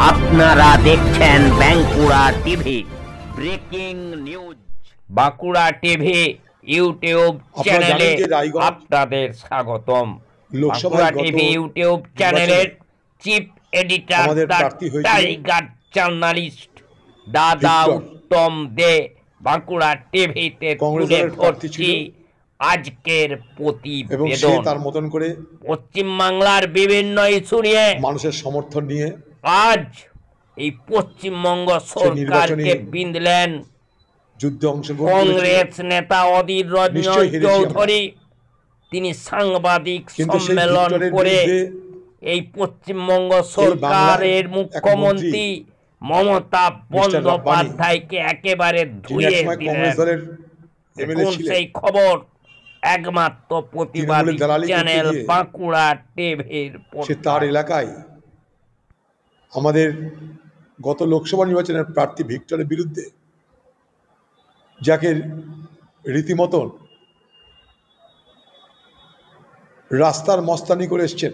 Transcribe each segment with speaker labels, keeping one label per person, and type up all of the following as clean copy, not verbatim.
Speaker 1: আপনারা দেখছেন Bankura TV breaking news. Bankura TV YouTube চ্যানেলে আপনাদের স্বাগতম। বাঁকুড়া টিভি ইউটিউব চ্যানেলের চিফ এডিটর টাইগার জার্নালিস্ট দাদা উত্তম দে বাঁকুড়া টিভিতে তুলে ধরছি আজকের প্রতিবেদন।
Speaker 2: তার মতন করে
Speaker 1: পশ্চিমবাংলার বিভিন্ন ইস্যু নিয়ে
Speaker 2: মানুষের সমর্থন নিয়ে
Speaker 1: আজ এই পশ্চিমবঙ্গ সরকারকে বিঁধলেন
Speaker 2: যুদ্ধে অংশগ্রহণ
Speaker 1: কংগ্রেস নেতা অধীর রঞ্জন চৌধুরী। তিনি সাংবাদিক সম্মেলন করে এই পশ্চিমবঙ্গ সরকারের মুখ্যমন্ত্রী মমতা বন্দ্যোপাধ্যায়কে একেবারে ধুয়ে দিলেন। সেই খবর একমাত্র প্রতিবাদী চ্যানেল বাঁকুড়া টিভির।
Speaker 2: তার এলাকায় আমাদের গত লোকসভা নির্বাচনের প্রার্থী ভিক্টরের বিরুদ্ধে যাকে রীতিমতন রাস্তার মস্তানি করে এসছেন,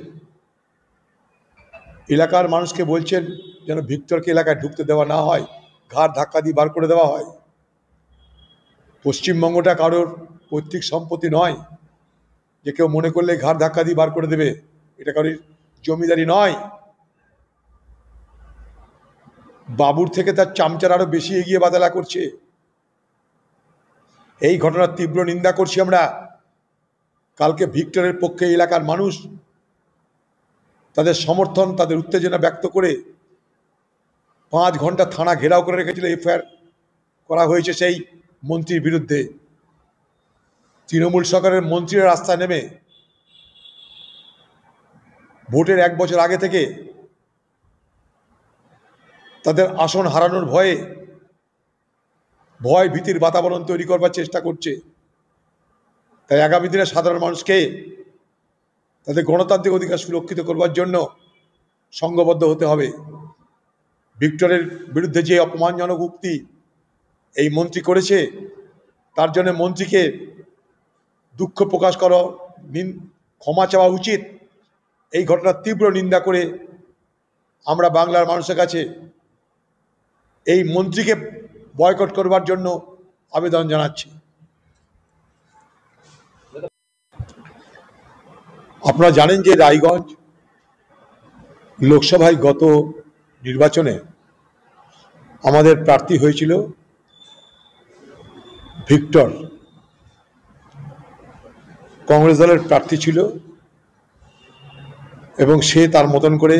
Speaker 2: এলাকার মানুষকে বলছেন যেন ভিক্টরকে এলাকায় ঢুকতে দেওয়া না হয়, ঘাড় ধাক্কা দিয়ে বার করে দেওয়া হয়। পশ্চিমবঙ্গটা কারোর পৈতৃক সম্পত্তি নয় যে কেউ মনে করলে ঘাড় ধাক্কা দিয়ে বার করে দেবে, এটা কারোর জমিদারি নয়। বাবুর থেকে তার চামচার আরো বেশি এগিয়ে বাদালা করছে। এই ঘটনার তীব্র নিন্দা করছি আমরা। কালকে ভিক্টরের পক্ষে এলাকার মানুষ তাদের সমর্থন, তাদের উত্তেজনা ব্যক্ত করে 5 ঘন্টা থানা ঘেরাও করে রেখেছিল। এফআইআর করা হয়েছে সেই মন্ত্রীর বিরুদ্ধে। তৃণমূল সরকারের মন্ত্রীরা রাস্তায় নেমে ভোটের 1 বছর আগে থেকে তাদের আসন হারানোর ভয় ভীতির বাতাবরণ তৈরি করবার চেষ্টা করছে। তাই আগামী দিনে সাধারণ মানুষকে তাদের গণতান্ত্রিক অধিকার সুরক্ষিত করবার জন্য সংঘবদ্ধ হতে হবে। ভিক্টরের বিরুদ্ধে যে অপমানজনক উক্তি এই মন্ত্রী করেছে, তার জন্য মন্ত্রীকে দুঃখ প্রকাশ করা, ক্ষমা চাওয়া উচিত। এই ঘটনার তীব্র নিন্দা করে আমরা বাংলার মানুষের কাছে এই মন্ত্রীকে বয়কট করবার জন্য আবেদন জানাচ্ছি। আপনারা জানেন যে রায়গঞ্জ লোকসভায় গত নির্বাচনে আমাদের প্রার্থী হয়েছিল ভিক্টর। কংগ্রেস দলের প্রার্থী ছিল এবং সে তার মতন করে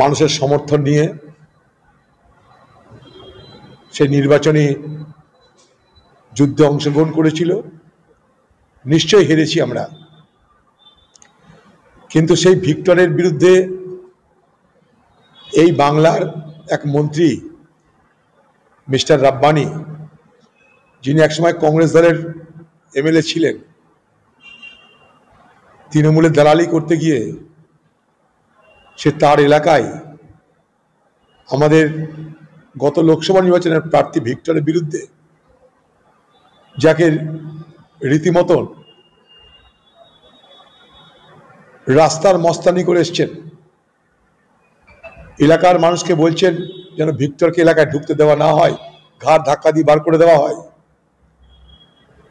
Speaker 2: মানুষের সমর্থন নিয়ে সে নির্বাচনী যুদ্ধে অংশগ্রহণ করেছিল। নিশ্চয়ই হেরেছি আমরা, কিন্তু সেই ভিক্টরের বিরুদ্ধে এই বাংলার এক মন্ত্রী মিস্টার রাব্বানি, যিনি একসময় কংগ্রেস দলের এমএলএ ছিলেন, তৃণমূলের দালালি করতে গিয়ে সে তার এলাকায় আমাদের গত লোকসভা নির্বাচনের প্রার্থী ভিক্টরের বিরুদ্ধে যাকে রীতিমতন রাস্তার মস্তানি করে এসছেন, এলাকার মানুষকে বলছেন যেন ভিক্টরকে এলাকায় ঢুকতে দেওয়া না হয়, ঘাড় ধাক্কা দিয়ে বার করে দেওয়া হয়।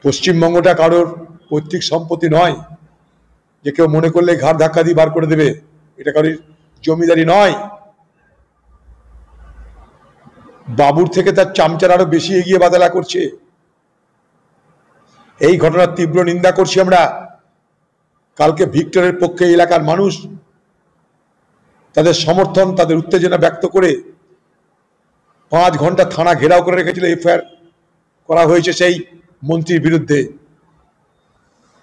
Speaker 2: পশ্চিমবঙ্গটা কারোর পৈতৃক সম্পত্তি নয় যে কেউ মনে করলে ঘাড় ধাক্কা দিয়ে বার করে দেবে, এটা কারোর জমিদারি নয়। বাবুর থেকে তার চামচার আরো বেশি এগিয়ে বাদালা করছে। এই ঘটনার তীব্র নিন্দা করছি আমরা। কালকে ভিক্টরের পক্ষে এলাকার মানুষ তাদের সমর্থন, তাদের উত্তেজনা ব্যক্ত করে 5 ঘন্টা থানা ঘেরাও করে রেখেছিল। এফআইআর করা হয়েছে সেই মন্ত্রীর বিরুদ্ধে।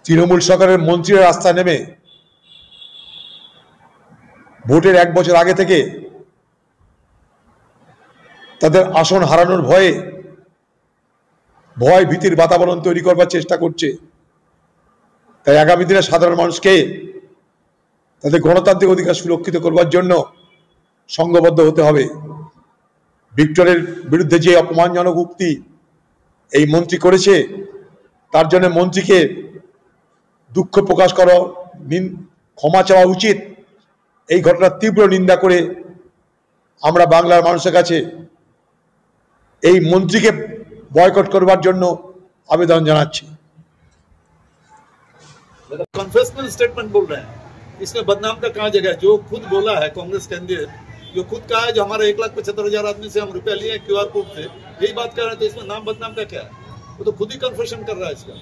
Speaker 2: তৃণমূল সরকারের মন্ত্রীরা রাস্তায় নেমে ভোটের 1 বছর আগে থেকে তাদের আসন হারানোর ভয় ভীতির বাতাবরণ তৈরি করবার চেষ্টা করছে। তাই আগামী দিনে সাধারণ মানুষকে তাদের গণতান্ত্রিক অধিকার সুরক্ষিত করবার জন্য সংঘবদ্ধ হতে হবে। ভিক্টরের বিরুদ্ধে যে অপমানজনক উক্তি এই মন্ত্রী করেছে, তার জন্য মন্ত্রীকে দুঃখ প্রকাশ করা, ক্ষমা চাওয়া উচিত। এই ঘটনার তীব্র নিন্দা করে আমরা বাংলার মানুষের কাছে এই মন্ত্রীকে বয়কট করবার জন্য আবেদন জানাচ্ছি।
Speaker 3: कन्फेशनल स्टेटमेंट बोल रहे हैं, इसमें बदनाम का कहाँ जगह है? जो खुद बोला है कांग्रेस कैंडिडेट, जो खुद कहा है जो हमारे 1,75,000 आदमी से हम रुपया लिए क्यूआर कोड से, यही बात कर रहे हैं, तो इसमें नाम बदनाम का क्या है? वो तो खुद ही कन्फेशन कर रहा है इसका।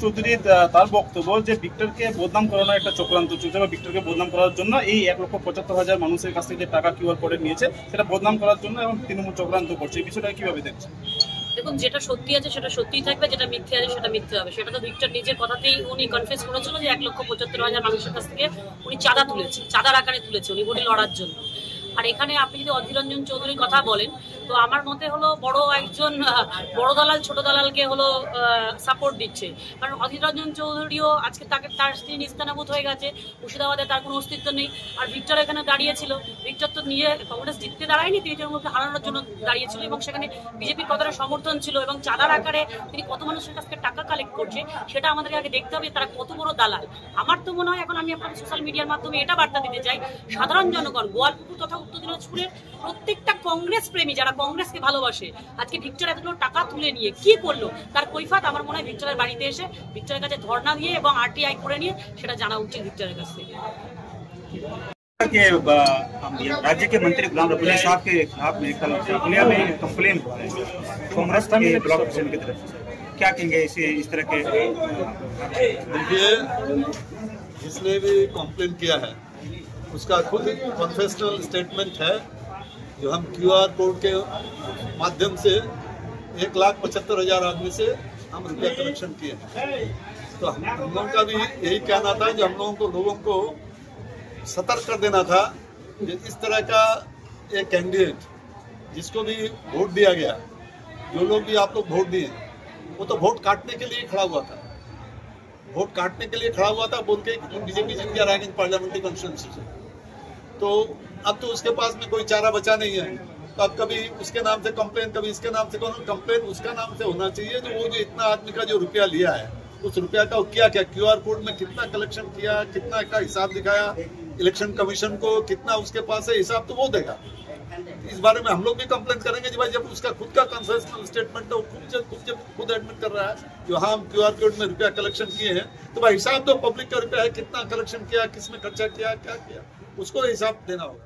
Speaker 4: চৌধুরী তার বক্তব্য যে ভিক্টরকে বদনাম করানোর একটা চক্রান্ত চলছে বা ভিক্টরকে বদনাম করার জন্য এই 1,75,000 মানুষের কাছ থেকে টাকা কিউআর কোডে নিয়েছে, সেটা বদনাম করার জন্য এবং তৃণমূল চক্রান্ত করছে। এই বিষয়টা কিভাবে দেখছেন?
Speaker 5: দেখুন, যেটা সত্যি আছে সেটা সত্যিই থাকবে, যেটা মিথ্যে আছে সেটা মিথ্যে হবে। সেটা তো ভিক্টর নিজের কথাতেই উনি কনফেস করেছিল যে 1,75,000 মানুষের কাছ থেকে উনি চাঁদা তুলেছে, চাঁদার আকারে তুলেছে উনি ভোটে লড়ার জন্য। আর এখানে আপনি যদি অধীর রঞ্জন চৌধুরীর কথা বলেন, তো আমার মতে হলো একজন বড় দালাল ছোট দালালকে সাপোর্ট দিচ্ছে। কারণ অধীর রঞ্জন চৌধুরীও আজকে তার স্ত্রী নিস্তানাবুদ হয়ে গেছে, মুর্শিদাবাদে তার কোনো অস্তিত্ব নেই। আর ভিক্টর এখানে দাঁড়িয়েছিল, ভিক্টর তো নিয়ে কংগ্রেস জিততে দাঁড়ায়নি, তিনি তৃণমূলকে হারানোর জন্য দাঁড়িয়েছিল এবং সেখানে বিজেপির কতটা সমর্থন ছিল এবং চাঁদার আকারে তিনি কত মানুষের কাছ থেকে টাকা কালেক্ট করছে সেটা আমাদেরকে আগে দেখতে হবে তারা কত বড় দালাল। আমার তো মনে হয় এখন আমি আপনাদের সোশ্যাল মিডিয়ার মাধ্যমে এটা বার্তা দিতে চাই, সাধারণ জনগণ গোয়ালপুকুর তথা উত্তর দিনাজপুরের প্রত্যেকটা কংগ্রেস প্রেমী যারা কংগ্রেসকে ভালোবাসে, আজকে ভিক্টর এতগুলো টাকা তুলে নিয়ে কি করলো তার কৈফাত আমার মনে হয় ভিক্টরের বাড়িতে এসে ভিক্টরের কাছে ধর্ণা দিয়ে এবং আরটিআই করে নিয়ে সেটা জানা উচিত ভিক্টরের কাছ থেকে।
Speaker 4: राज्य के मंत्री गुलाम रब्बानी साहब के खिलाफ में कल पुलिया में कंप्लेन कांग्रेस के ब्लॉक प्रेसिडेंट की तरफ से, क्या कहेंगे इस तरह के?
Speaker 3: देखिए, जिसने भी कंप्लेन किया है उसका खुद कन्फेशनल स्टेटमेंट है जो हम क्यूआर कोड के माध्यम से 1,75,000 आदमी से हम रुपया कलेक्शन किए हैं। तो हम लोगों का भी यही कहना था जो हम लोगों को सतर्क कर देना था कि इस तरह का एक कैंडिडेट जिसको भी वोट दिया गया, जो लोग भी आप लोग वोट दिए, वो तो वोट काटने के लिए खड़ा हुआ था, वोट काटने के लिए खड़ा हुआ था बोल के बीजेपी जीत गया रायगंज पार्लियामेंट्री कॉन्स्टिट्यूंसी से। तो अब तो उसके पास में कोई चारा बचा नहीं है, तो अब कभी उसके नाम से कंप्लेन, कभी इसके नाम से कंप्लेन उसका नाम से होना चाहिए जो वो जो इतना आदमी का जो रुपया लिया है उस रुपया का क्या क्या क्यूआर कोड में कितना कलेक्शन किया, कितना का हिसाब दिखाया इलेक्शन कमीशन को, कितना उसके पास है हिसाब तो वो देगा। इस बारे में हम लोग भी कंप्लेन करेंगे कि भाई जब उसका खुद का कन्फेशनल स्टेटमेंट है, वो खुद एडमिट कर रहा है जो हाँ हम क्यूआर कोड में रुपया कलेक्शन किए हैं, तो भाई हिसाब तो पब्लिक का रुपया है, कितना कलेक्शन किया, किसमें खर्चा किया, क्या किया, उसको हिसाब देना होगा।